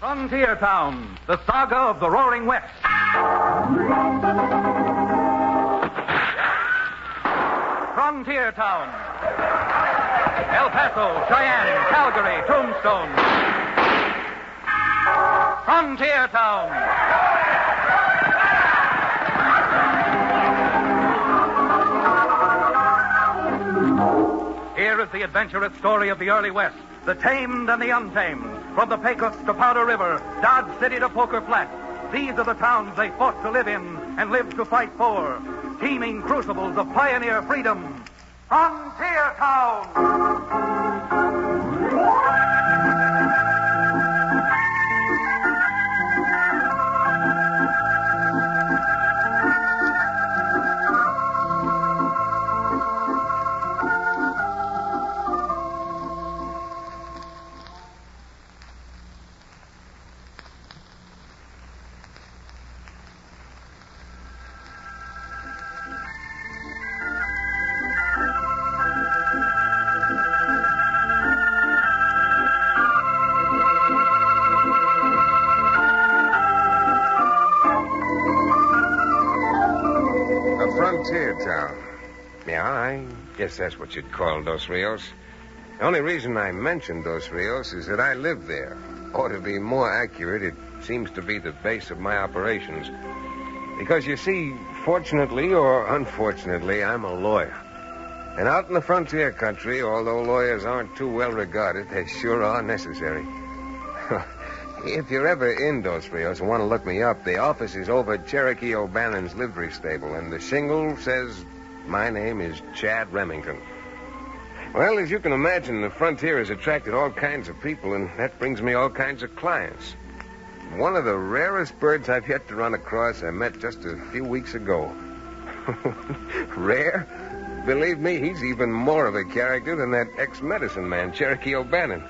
Frontier Town, the saga of the Roaring West. Frontier Town. El Paso, Cheyenne, Calgary, Tombstone. Frontier Town. Here is the adventurous story of the early West, the tamed and the untamed. From the Pecos to Powder River, Dodge City to Poker Flat. These are the towns they fought to live in and lived to fight for. Teeming crucibles of pioneer freedom. Frontier Town! Frontier Town. Yeah, I guess that's what you'd call Dos Rios. The only reason I mentioned Dos Rios is that I live there. Or to be more accurate, it seems to be the base of my operations. Because you see, fortunately or unfortunately, I'm a lawyer. And out in the frontier country, although lawyers aren't too well regarded, they sure are necessary. If you're ever in Dos Rios and want to look me up, the office is over at Cherokee O'Bannon's livery stable, and the shingle says my name is Chad Remington. Well, as you can imagine, the frontier has attracted all kinds of people, and that brings me all kinds of clients. One of the rarest birds I've yet to run across I met just a few weeks ago. Rare? Believe me, he's even more of a character than that ex-medicine man, Cherokee O'Bannon.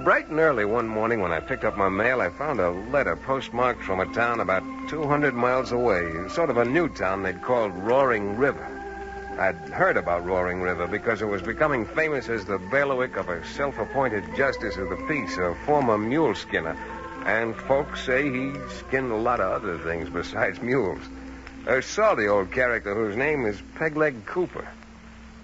Bright and early one morning when I picked up my mail, I found a letter postmarked from a town about 200 miles away, sort of a new town they'd called Roaring River. I'd heard about Roaring River because it was becoming famous as the bailiwick of a self-appointed justice of the peace, a former mule skinner. And folks say he skinned a lot of other things besides mules. I saw the old character whose name is Pegleg Cooper.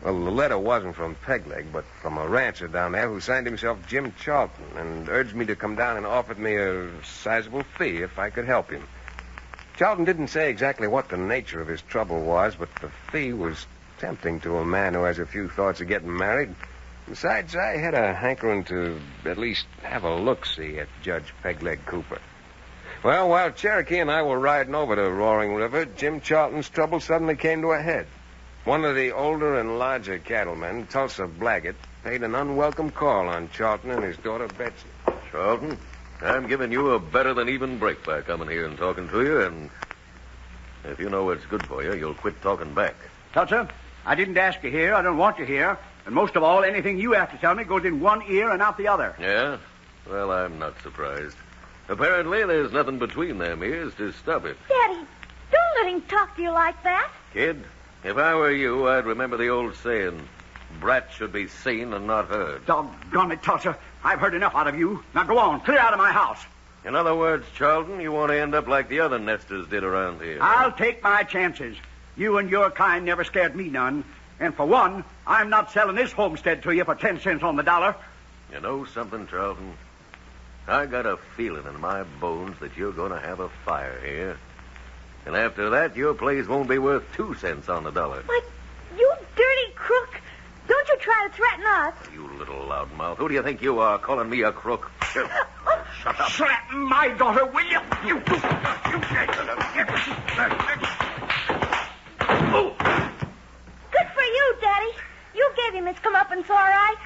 Well, the letter wasn't from Pegleg, but from a rancher down there who signed himself Jim Charlton and urged me to come down and offered me a sizable fee if I could help him. Charlton didn't say exactly what the nature of his trouble was, but the fee was tempting to a man who has a few thoughts of getting married. Besides, I had a hankering to at least have a look-see at Judge Pegleg Cooper. Well, while Cherokee and I were riding over to Roaring River, Jim Charlton's trouble suddenly came to a head. One of the older and larger cattlemen, Tulsa Blaggett, paid an unwelcome call on Charlton and his daughter Betsy. Charlton, I'm giving you a better-than-even break by coming here and talking to you, and if you know what's good for you, you'll quit talking back. Tulsa, I didn't ask you here. I don't want you here. And most of all, anything you have to tell me goes in one ear and out the other. Yeah? Well, I'm not surprised. Apparently, there's nothing between them ears to stop it. Daddy, don't let him talk to you like that. Kid, if I were you, I'd remember the old saying, brats should be seen and not heard. Doggone it, Tulsa. I've heard enough out of you. Now go on, clear out of my house. In other words, Charlton, you want to end up like the other nesters did around here. I'll take my chances. You and your kind never scared me none. And for one, I'm not selling this homestead to you for 10 cents on the dollar. You know something, Charlton? I got a feeling in my bones that you're going to have a fire here. And after that, your place won't be worth 2 cents on the dollar. But you dirty crook. Don't you try to threaten us. You little loudmouth. Who do you think you are, calling me a crook? Shut up. Threaten my daughter, will you? You Good for you, Daddy. You gave him his comeuppance, all right.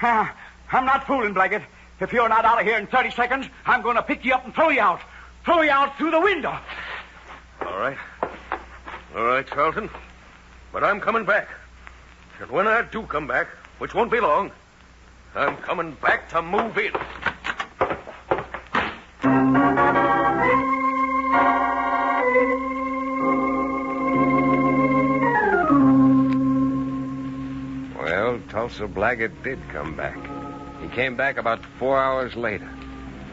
I'm not fooling, Blaggett. If you're not out of here in 30 seconds, I'm going to pick you up and throw you out. Throw you out through the window. All right. All right, Charlton. But I'm coming back. And when I do come back, which won't be long, I'm coming back to move in. Well, Tulsa Blaggett did come back. He came back about 4 hours later.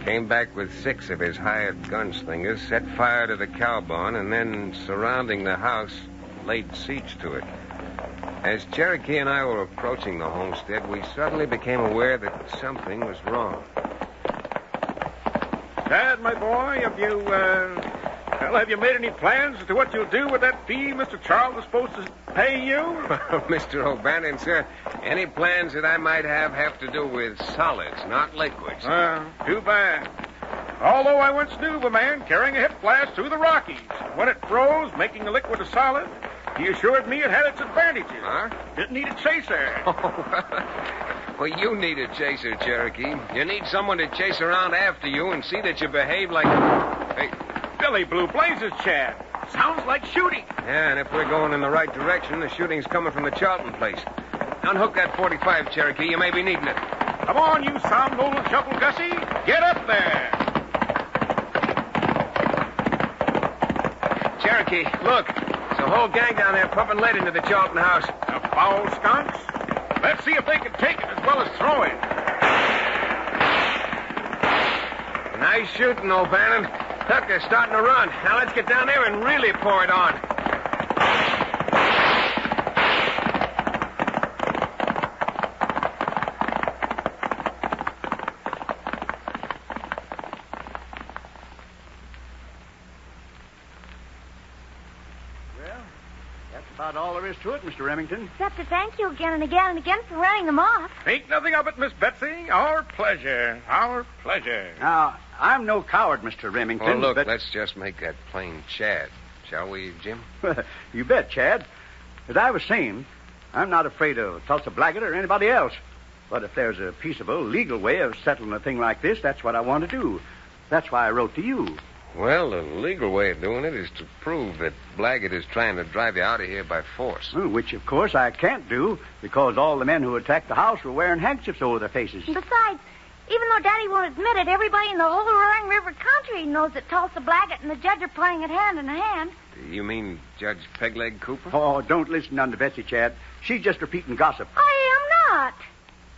Came back with 6 of his hired gunslingers, set fire to the cow barn, and then, surrounding the house, laid siege to it. As Cherokee and I were approaching the homestead, we suddenly became aware that something was wrong. Dad, my boy, have you made any plans as to what you'll do with that fee Mr. Charles is supposed to pay you? Mr. O'Bannon, sir, any plans that I might have to do with solids, not liquids. Too bad. Although I once knew of a man carrying a hip blast through the Rockies. When it froze, making the liquid a solid, he assured me it had its advantages. Huh? Didn't need a chaser. Well, you need a chaser, Cherokee. You need someone to chase around after you and see that you behave like... Hey. Billy Blue Blazes, Chad. Sounds like shooting. Yeah, and if we're going in the right direction, the shooting's coming from the Charlton place. Unhook that 45, Cherokee. You may be needing it. Come on, you sound old shuffle Gussie. Get up there. Cherokee, look. There's a whole gang down there pumping lead into the Charlton house. The foul skunks. Let's see if they can take it as well as throw it. Nice shooting, O'Bannon. Look, they're starting to run. Now let's get down there and really pour it on. About all there is to it, Mr. Remington. Except to thank you again and again and again for running them off. Ain't nothing of it, Miss Betsy. Our pleasure. Our pleasure. Now, I'm no coward, Mr. Remington. Well, look, but... let's just make that plain Chad. Shall we, Jim? You bet, Chad. As I was saying, I'm not afraid of Tulsa Blackett or anybody else. But if there's a peaceable, legal way of settling a thing like this, that's what I want to do. That's why I wrote to you. Well, the legal way of doing it is to prove that Blackett is trying to drive you out of here by force. Which, of course, I can't do, because all the men who attacked the house were wearing handkerchiefs over their faces. Besides, even though Daddy won't admit it, everybody in the whole Roaring River country knows that Tulsa Blackett and the judge are playing it hand in hand. You mean Judge Pegleg Cooper? Oh, don't listen to Betsy, Chad. She's just repeating gossip. I am not.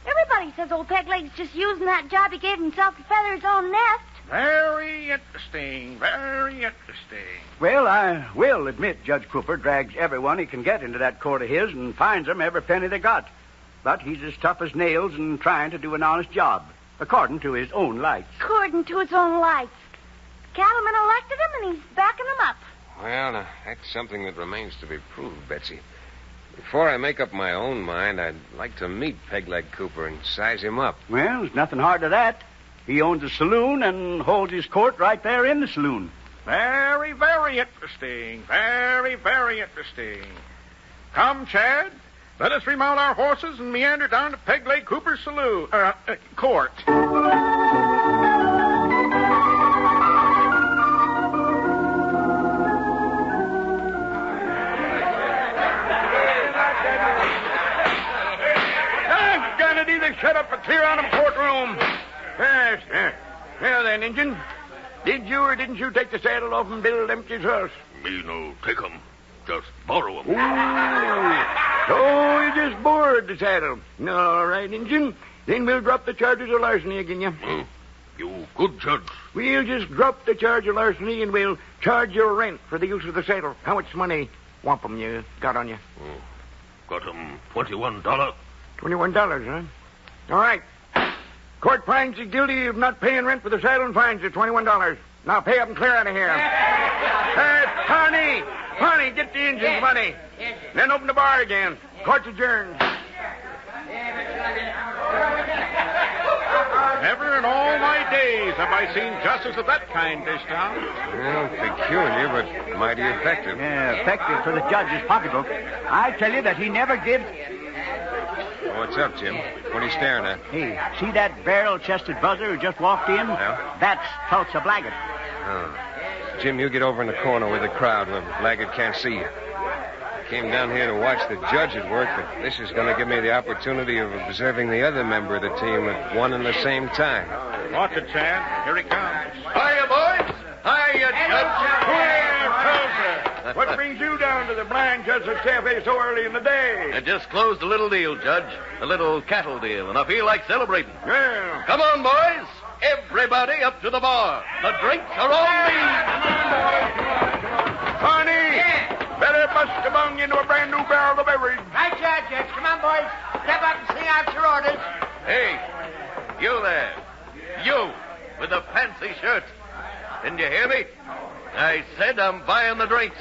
Everybody says old Pegleg's just using that job he gave himself to feather his own nest. Very interesting. Very interesting. Well, I will admit Judge Cooper drags everyone he can get into that court of his and finds them every penny they got. But he's as tough as nails and trying to do an honest job, according to his own lights. According to his own lights. Cattlemen elected him, and he's backing them up. Well, now, that's something that remains to be proved, Betsy. Before I make up my own mind, I'd like to meet Pegleg Cooper and size him up. Well, there's nothing hard to that. He owns a saloon and holds his court right there in the saloon. Very, very interesting. Very, very interesting. Come, Chad. Let us remount our horses and meander down to Pegleg Cooper's saloon, court. I'm gonna need to shut up and clear out of courtroom. Yes. Well then, Injun, did you or didn't you take the saddle off and Bill Empty's horse? Me no take 'em. Just borrow 'em. So you just borrowed the saddle. All right, Injun. Then we'll drop the charges of larceny again you. You good judge. We'll just drop the charge of larceny and we'll charge your rent for the use of the saddle. How much money, wampum, you got on you? Got 'em $21. $21, huh? All right. Court finds you guilty of not paying rent for the saddle and fines you $21. Now pay up and clear out of here. Connie, get the engine's money. Then open the bar again. Court's adjourned. Never in all my days have I seen justice of that kind this town. Well, peculiar, but mighty effective. Yeah, effective for the judge's pocketbook. I tell you that he never gives... What's up, Jim? What are you staring at? Hey, see that barrel-chested buzzer who just walked in? Yeah? That's Tulsa Blackett. Oh. Jim, you get over in the corner with the crowd where Blackett can't see you. I came down here to watch the judge at work, but this is going to give me the opportunity of observing the other member of the team at one and the same time. Watch it, Chad. Here he comes. Hiya, boys. Hiya, Judge. Tulsa. What brings you down to the blind judge's cafe so early in the day? I just closed a little deal, Judge. A little cattle deal, and I feel like celebrating. Well, Come on, boys. Everybody Everybody up to the bar. The drinks are on me. Barney! Yeah. Better bust a bung into a brand new barrel of beverage. Right, Judge. Come on, boys. Step up and sing out your orders. Hey, you there. You, with the fancy shirt. Didn't you hear me? I said I'm buying the drinks.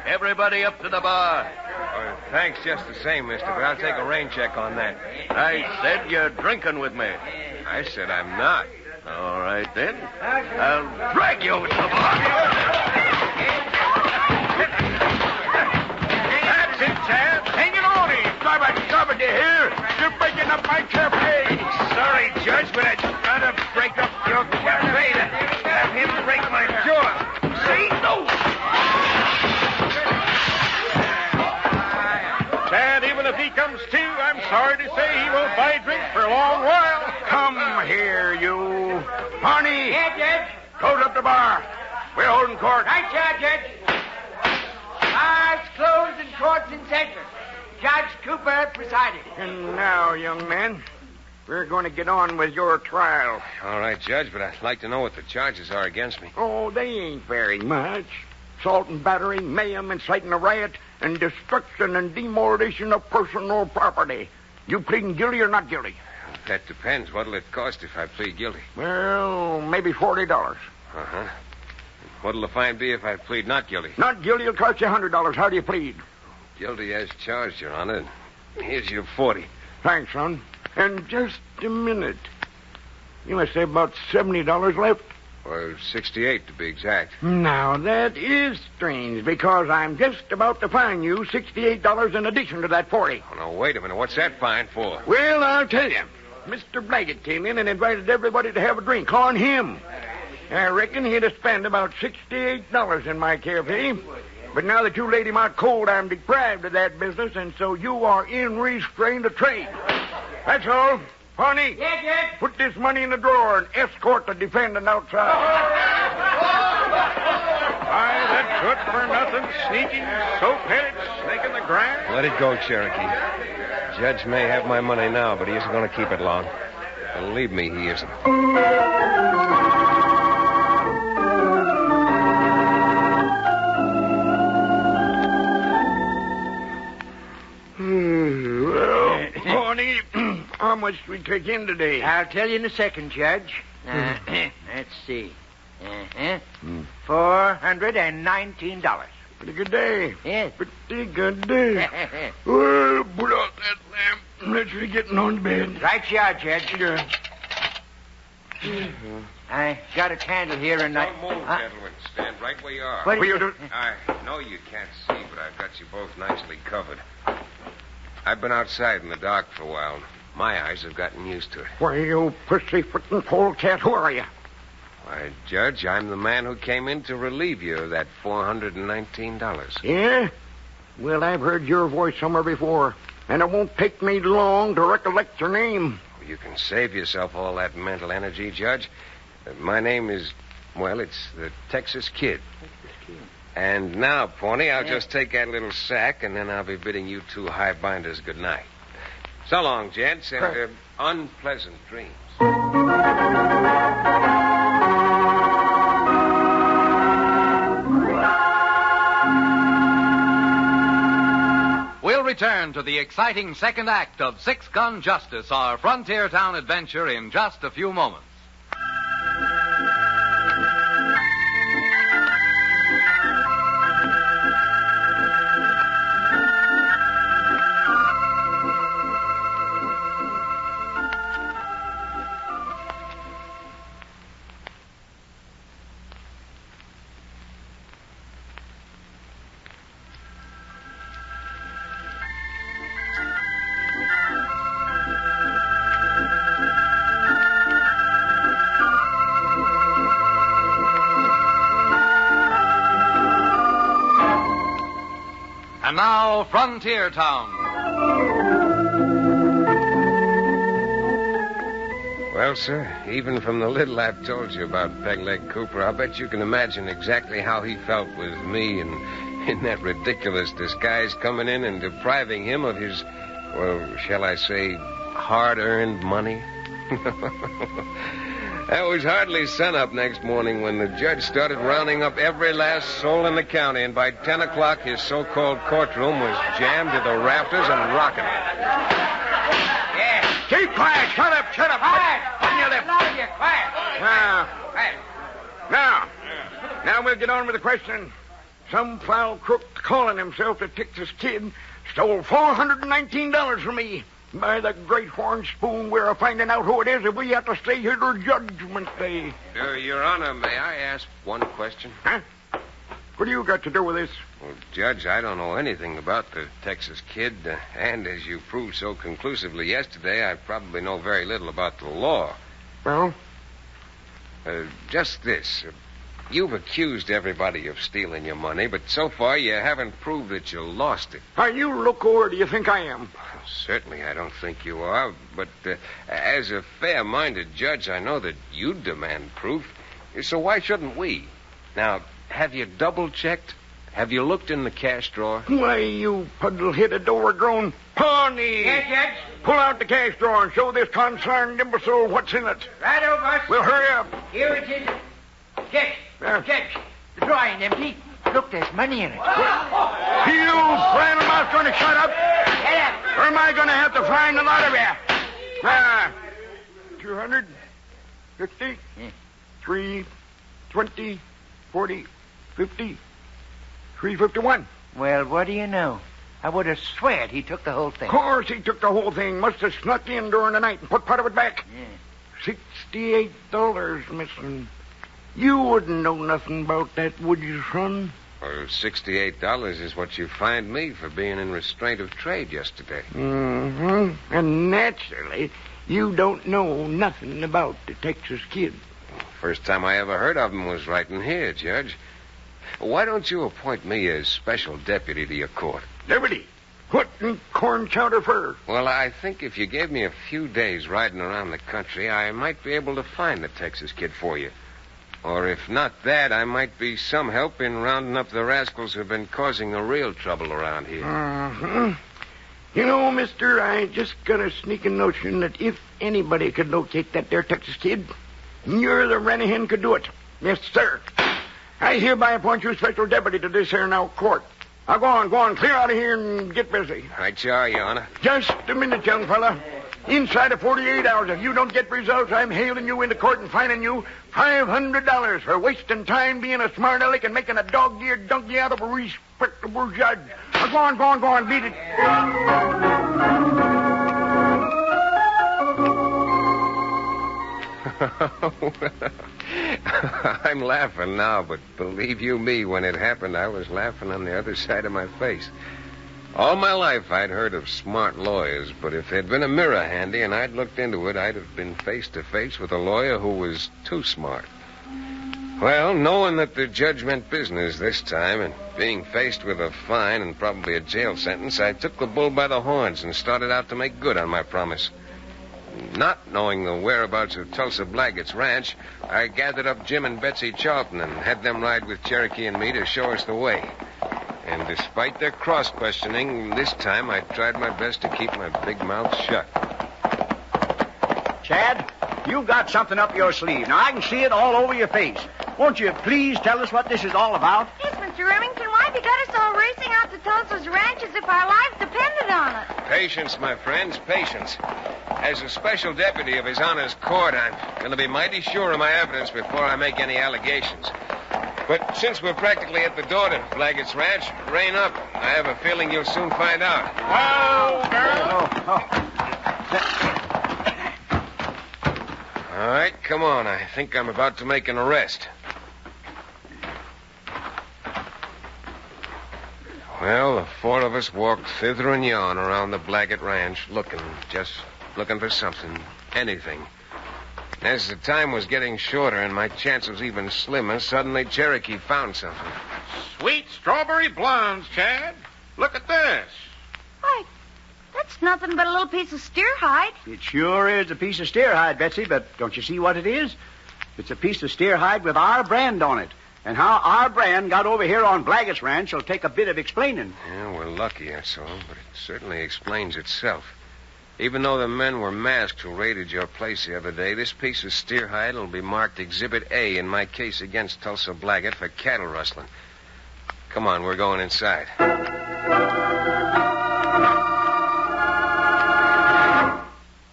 Everybody up to the bar. Thanks just the same, mister, but I'll take a rain check on that. I said you're drinking with me. I said I'm not. All right, then. I'll drag you over to the bar. That's it, Chad. Hang it on him. Stop it, you hear? You're breaking up my cafe. Sorry, Judge, but I'd rather break up your cafe than have him break my jaw. See? No! Chad, even if he comes to, I'm sorry to say he won't buy drink for a long while. Come here, you. Barney. Yeah, Judge. Close up the bar. We're holding court. Right, Judge. Bars closed and court's in session. Judge Cooper presiding. And now, young man, we're going to get on with your trial. All right, Judge, but I'd like to know what the charges are against me. Oh, they ain't very much. Assault and battery, mayhem, inciting a riot, and destruction and demolition of personal property. You pleading guilty or not guilty? That depends. What'll it cost if I plead guilty? Well, maybe $40. Uh-huh. What'll the fine be if I plead not guilty? Not guilty will cost you $100. How do you plead? Guilty as charged, Your Honor. Here's your 40. Thanks, son. And just a minute. You must have about $70 left. Or 68 to be exact. Now, that is strange, because I'm just about to fine you $68 in addition to that 40. Oh, no, wait a minute. What's that fine for? Well, I'll tell you. Mr. Blaggett came in and invited everybody to have a drink on him. I reckon he'd have spent about $68 in my cafe. But now that you laid him out cold, I'm deprived of that business, and so you are in restraint of trade. That's all. Barney, Yeah, Judge. put this money in the drawer and escort the defendant outside. Why, that's good for nothing, sneaking, soap-headed, snake in the grass. Let it go, Cherokee. Judge may have my money now, but he isn't going to keep it long. Believe me, he isn't. Well, Barney, how much do we take in today? I'll tell you in a second, Judge. Let's see. $419. Pretty good day. Yes. Pretty good day. Well, put out that lamp. Let's be getting on to bed. Right you are, Judge. Yeah. I got a candle here and Don't move, gentlemen. Stand right where you are. What What is you it? do? I know you can't see, but I've got you both nicely covered. I've been outside in the dark for a while. My eyes have gotten used to it. Why, you pussyfooting polecat, who are you? Why, Judge, I'm the man who came in to relieve you of that $419. Yeah? Well, I've heard your voice somewhere before, and it won't take me long to recollect your name. You can save yourself all that mental energy, Judge. My name is, well, it's the Texas Kid. And now, Pawnee, I'll just take that little sack, and then I'll be bidding you two highbinders good night. So long, gents, and unpleasant dreams. We'll return to the exciting second act of Sixgun Justice, our frontier town adventure, in just a few moments. And now, Frontier Town. Well, sir, even from the little I've told you about Pegleg Cooper, I'll bet you can imagine exactly how he felt with me and in that ridiculous disguise coming in and depriving him of his, well, shall I say, hard-earned money? That was hardly sunup next morning when the judge started rounding up every last soul in the county, and by 10 o'clock his so-called courtroom was jammed to the rafters and rocking. Yeah. Keep quiet. Shut up. Quiet. On your lip. Quiet. Now we'll get on with the questioning. Some foul crook calling himself the Texas Kid stole $419 from me. By the great horn spoon, we're finding out who it is if we have to stay here till Judgment Day. Your Honor, may I ask one question? Huh? What do you got to do with this? Well, Judge, I don't know anything about the Texas Kid, and as you proved so conclusively yesterday, I probably know very little about the law. Well? Just this. You've accused everybody of stealing your money, but so far you haven't proved that you lost it. Are you loco, or do you think I am? Well, certainly I don't think you are, but as a fair-minded judge, I know that you'd demand proof. So why shouldn't we? Now, have you double-checked? Have you looked in the cash drawer? Why, you puddle-headed, overgrown pawnee. Yes, Judge? Pull out the cash drawer and show this concerned imbecile what's in it. Righto, boss. Well, hurry up. Here it is. Judge. Judge. The drawer ain't empty. Look, there's money in it. You flannel mouth going to shut up? Shut up. Or am I going to have to find a lot of you? 200, 50, 3, 20, 40, 50, 351. Well, what do you know? I would have sweared he took the whole thing. Of course he took the whole thing. Must have snuck in during the night and put part of it back. Yeah. $68 missing. You wouldn't know nothing about that, would you, son? Well, $68 is what you fined me for being in restraint of trade yesterday. Mm-hmm. And naturally, you don't know nothing about the Texas Kid. First time I ever heard of him was right in here, Judge. Why don't you appoint me as special deputy to your court? Liberty, what in corn chowder for? Well, I think if you gave me a few days riding around the country, I might be able to find the Texas Kid for you. Or if not that, I might be some help in rounding up the rascals who've been causing the real trouble around here. Mm-hmm. You know, mister, I just got a sneaking notion that if anybody could locate that there Texas Kid, you're the Rennihan could do it. Yes, sir. I hereby appoint you special deputy to this here now court. Now, go on, clear out of here and get busy. Right, Your Honor. Just a minute, young fella. Inside of 48 hours, if you don't get results, I'm hailing you into court and fining you $500 for wasting time being a smart aleck and making a dog-eared donkey out of a respectable judge. Now, go on, beat it. I'm laughing now, but believe you me, when it happened, I was laughing on the other side of my face. All my life I'd heard of smart lawyers, but if there'd been a mirror handy and I'd looked into it, I'd have been face to face with a lawyer who was too smart. Well, knowing that the judge meant business this time and being faced with a fine and probably a jail sentence, I took the bull by the horns and started out to make good on my promise. Not knowing the whereabouts of Tulsa Blaggett's ranch, I gathered up Jim and Betsy Charlton and had them ride with Cherokee and me to show us the way. And despite their cross-questioning, this time I tried my best to keep my big mouth shut. Chad, you've got something up your sleeve. Now, I can see it all over your face. Won't you please tell us what this is all about? Yes, Mr. Remington, why have you got us all racing out to Tulsa's ranch as if our lives depended on it? Patience, my friends, patience. As a special deputy of His Honor's court, I'm going to be mighty sure of my evidence before I make any allegations. But since we're practically at the door to Blaggett's ranch, rein up. I have a feeling you'll soon find out. All right, come on. I think I'm about to make an arrest. Well, the four of us walked thither and yon around the Blaggett ranch, looking for something, anything. As the time was getting shorter and my chance was even slimmer, suddenly Cherokee found something. Sweet strawberry blondes, Chad. Look at this. Why, that's nothing but a little piece of steer hide. It sure is a piece of steer hide, Betsy, but don't you see what it is? It's a piece of steer hide with our brand on it. And how our brand got over here on Blaggett's ranch will take a bit of explaining. Yeah, we're lucky, that's all, but it certainly explains itself. Even though the men were masked who raided your place the other day, this piece of steer hide will be marked Exhibit A in my case against Tulsa Blaggett for cattle rustling. Come on, we're going inside.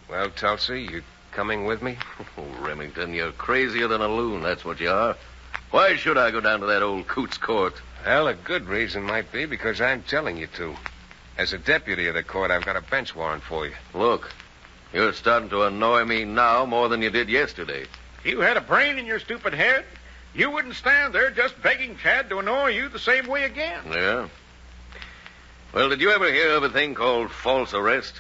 Well, Tulsa, you coming with me? Oh, Remington, you're crazier than a loon, that's what you are. Why should I go down to that old coot's court? Well, a good reason might be because I'm telling you to. As a deputy of the court, I've got a bench warrant for you. Look, you're starting to annoy me now more than you did yesterday. If you had a brain in your stupid head, you wouldn't stand there just begging Chad to annoy you the same way again. Yeah? Well, did you ever hear of a thing called false arrest?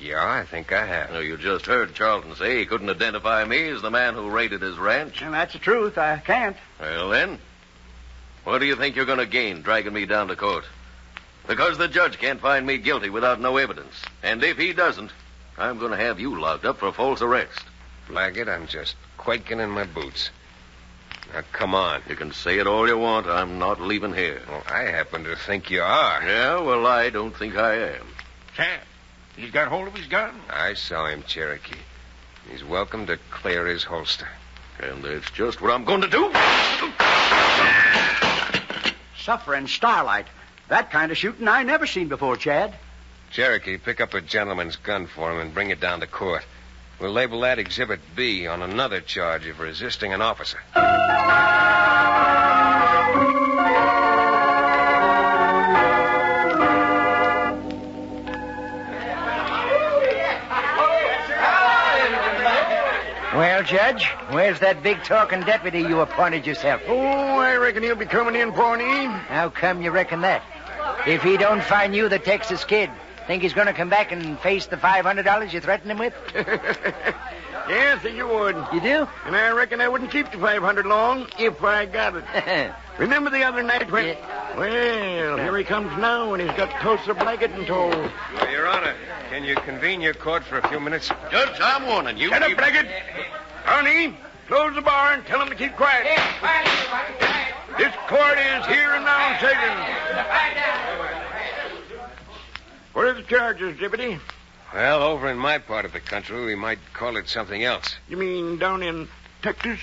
Yeah, I think I have. No, you just heard Charlton say he couldn't identify me as the man who raided his ranch. And that's the truth. I can't. Well, then, what do you think you're going to gain dragging me down to court? Because the judge can't find me guilty without no evidence. And if he doesn't, I'm going to have you locked up for false arrest. Blaggett, I'm just quaking in my boots. Now, come on. You can say it all you want. I'm not leaving here. Well, I happen to think you are. Yeah, well, I don't think I am. Chad, he's got hold of his gun. I saw him, Cherokee. He's welcome to clear his holster. And that's just what I'm going to do. Suffering starlight. That kind of shooting I never seen before, Chad. Cherokee, pick up a gentleman's gun for him and bring it down to court. We'll label that Exhibit B on another charge of resisting an officer. Well, Judge, where's that big-talking deputy you appointed yourself? Oh, I reckon he'll be coming in, Pawnee. How come you reckon that? If he don't find you the Texas kid, think he's going to come back and face the $500 you threatened him with? Yes, you would. You do? And I reckon I wouldn't keep the $500 long if I got it. Remember the other night when... Yeah. Well, here he comes now, and he's got Tulsa Blaggett in tow. Well, Your Honor, can you convene your court for a few minutes? Judge, I'm warning you. Shut up, Blaggett. Honey, close the bar and tell him to keep quiet. This court is here and now sitting. What are the charges, Deputy? Well, over in my part of the country, we might call it something else. You mean down in Texas?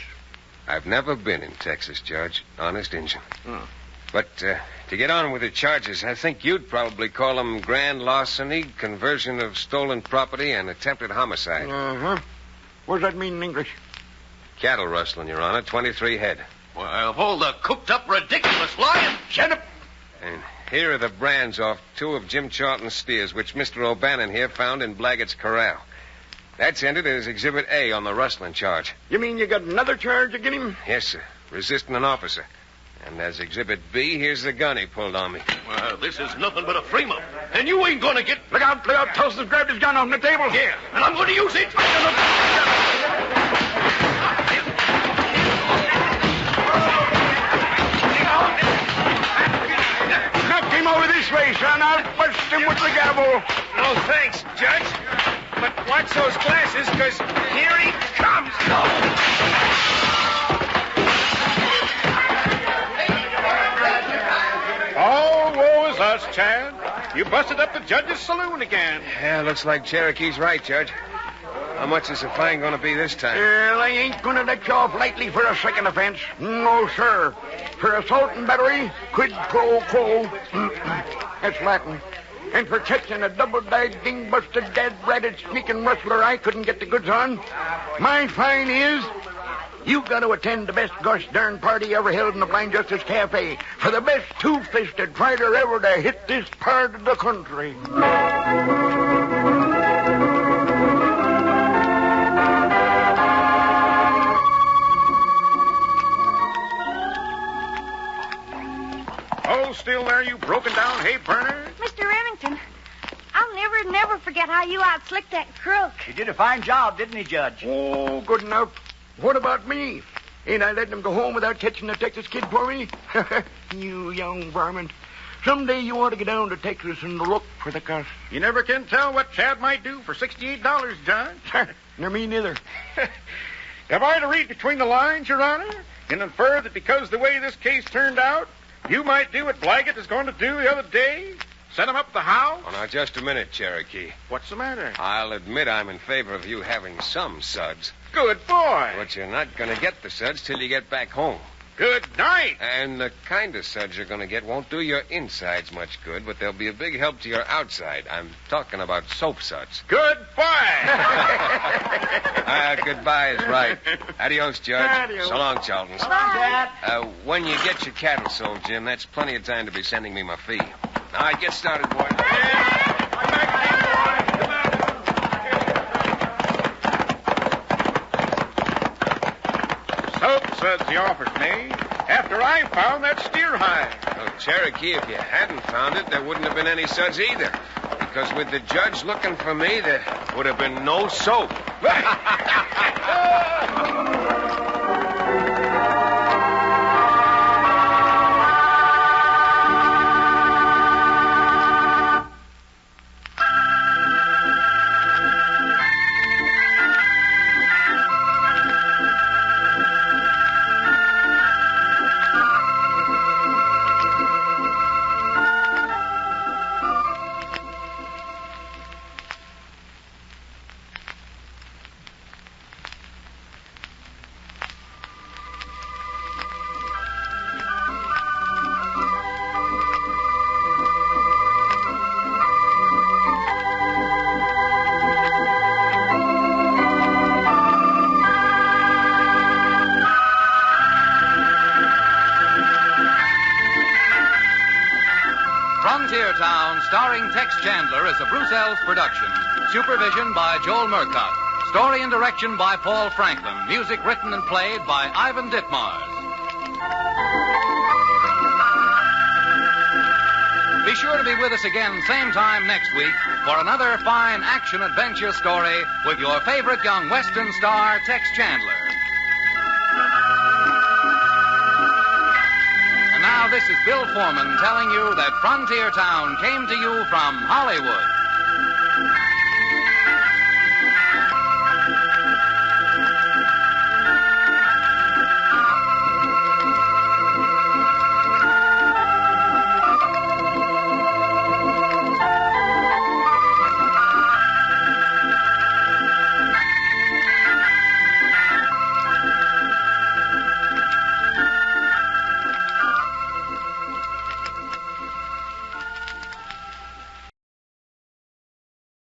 I've never been in Texas, Judge. Honest Injun. Oh. But to get on with the charges, I think you'd probably call them grand larceny, conversion of stolen property, and attempted homicide. Uh-huh. What does that mean in English? Cattle rustling, Your Honor. 23 head. Well, hold the cooked-up, ridiculous lying. Shut up. And here are the brands off 2 of Jim Charlton's steers, which Mr. O'Bannon here found in Blaggett's corral. That's entered as Exhibit A on the rustling charge. You mean you got another charge against him? Yes, sir. Resisting an officer. And as Exhibit B, here's the gun he pulled on me. Well, this is nothing but a frame-up. And you ain't going to get... Look out, Tulsa's grabbed his gun off the table. Yeah, and I'm going to use it. Knock him over this way, son. I'll bust him with the gavel. Oh, thanks, Judge. But watch those glasses, because here he comes. Oh, woe is us, Chad. You busted up the judge's saloon again. Yeah, looks like Cherokee's right, Judge. How much is the fine going to be this time? Well, I ain't going to let you off lightly for a second offense. No, sir. For assault and battery, quid pro quo. That's Latin. And for catching a double-dyed, ding-busted, dead-ratted, sneaking rustler I couldn't get the goods on, my fine is... You've got to attend the best gosh darn party ever held in the Blind Justice Cafe for the best two-fisted fighter ever to hit this part of the country. Hold still there, you broken-down hay-burner. Mr. Remington, I'll never forget how you outslicked that crook. He did a fine job, didn't he, Judge? Oh, good enough. What about me? Ain't I letting him go home without catching the Texas kid for me? You young varmint. Someday you ought to get down to Texas and look for the cuss. You never can tell what Chad might do for $68, Judge. Nor me neither. Am I to read between the lines, Your Honor, and infer that because the way this case turned out, you might do what Blaggett is going to do the other day? Set him up the how? Oh, now, just a minute, Cherokee. What's the matter? I'll admit I'm in favor of you having some suds. Good boy. But you're not going to get the suds till you get back home. Good night. And the kind of suds you're going to get won't do your insides much good, but they'll be a big help to your outside. I'm talking about soap suds. Goodbye. Goodbye is right. Adios, Judge. Adios. So long, Charlton. Bye. When you get your cattle sold, Jim, that's plenty of time to be sending me my fee. All right, get started, boy. Soap suds he offers me after I found that steer hide. Oh, Cherokee, if you hadn't found it, there wouldn't have been any suds either. Because with the judge looking for me, there would have been no soap. Frontier Town, starring Tex Chandler, is a Bruce Eells production. Supervision by Joel Murcott. Story and direction by Paul Franklin. Music written and played by Ivan Ditmars. Be sure to be with us again same time next week for another fine action-adventure story with your favorite young Western star, Tex Chandler. Now, this is Bill Foreman telling you that Frontier Town came to you from Hollywood.